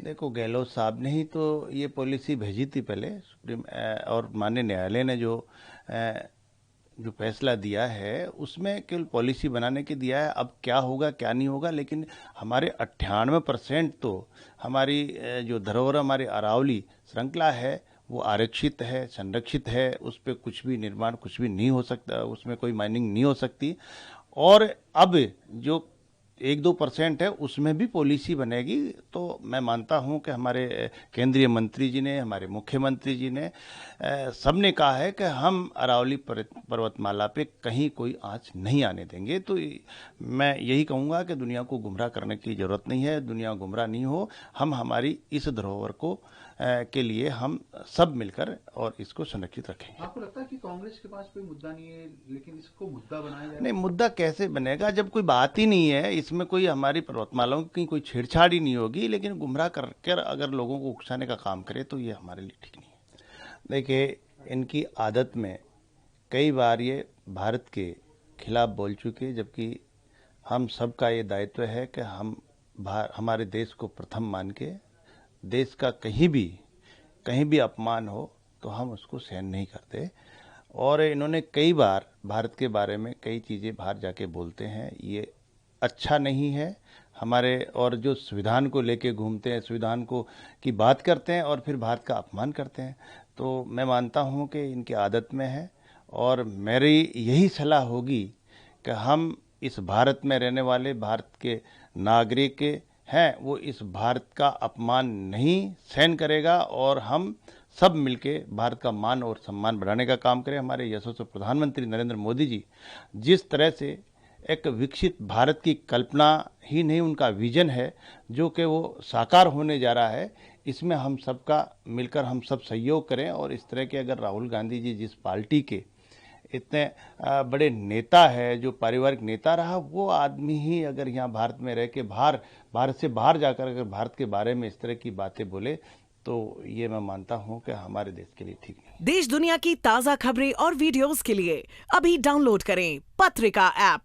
देखो, गहलोत साहब ने ही तो ये पॉलिसी भेजी थी पहले सुप्रीम और माननीय न्यायालय ने जो फैसला दिया है उसमें केवल पॉलिसी बनाने के दिया है। अब क्या होगा क्या नहीं होगा, लेकिन हमारे 98% तो हमारी जो धरोहर हमारी अरावली श्रृंखला है वो आरक्षित है, संरक्षित है। उस पर कुछ भी निर्माण कुछ भी नहीं हो सकता, उसमें कोई माइनिंग नहीं हो सकती। और अब जो 1-2% है उसमें भी पॉलिसी बनेगी। तो मैं मानता हूं कि हमारे केंद्रीय मंत्री जी ने, हमारे मुख्यमंत्री जी ने सबने कहा है कि हम अरावली पर्वतमाला पे कहीं कोई आंच नहीं आने देंगे। तो मैं यही कहूंगा कि दुनिया को गुमराह करने की जरूरत नहीं है, दुनिया गुमराह नहीं हो। हम हमारी इस धरोहर को के लिए हम सब मिलकर और इसको संरक्षित रखेंगे। आपको लगता है कि कांग्रेस के पास कोई मुद्दा नहीं है लेकिन इसको मुद्दा बनाया जा रहा नहीं, है? मुद्दा कैसे बनेगा जब कोई बात ही नहीं है, इसमें कोई हमारी पर्वतमालाओं की कोई छेड़छाड़ ही नहीं होगी। लेकिन गुमराह करकर अगर लोगों को उकसाने का काम करे तो ये हमारे लिए ठीक नहीं है। देखिए, इनकी आदत में कई बार ये भारत के खिलाफ बोल चुके, जबकि हम सबका ये दायित्व है कि हम हमारे देश को प्रथम मान के देश का कहीं भी अपमान हो तो हम उसको सहन नहीं करते। और इन्होंने कई बार भारत के बारे में कई चीज़ें बाहर जाके बोलते हैं, ये अच्छा नहीं है हमारे। और जो संविधान को लेके घूमते हैं, संविधान को की बात करते हैं और फिर भारत का अपमान करते हैं। तो मैं मानता हूं कि इनकी आदत में है। और मेरी यही सलाह होगी कि हम इस भारत में रहने वाले भारत के नागरिक हैं, वो इस भारत का अपमान नहीं सहन करेगा और हम सब मिलके भारत का मान और सम्मान बढ़ाने का काम करें। हमारे यशस्वी प्रधानमंत्री नरेंद्र मोदी जी जिस तरह से एक विकसित भारत की कल्पना ही नहीं, उनका विजन है जो कि वो साकार होने जा रहा है, इसमें हम सबका मिलकर हम सब सहयोग करें। और इस तरह के अगर राहुल गांधी जी जिस पार्टी के इतने बड़े नेता है, जो पारिवारिक नेता रहा, वो आदमी ही अगर यहाँ भारत में रह के भारत से बाहर जाकर अगर भारत के बारे में इस तरह की बातें बोले तो ये मैं मानता हूं कि हमारे देश के लिए ठीक नहीं। देश दुनिया की ताजा खबरें और वीडियोस के लिए अभी डाउनलोड करें पत्रिका ऐप।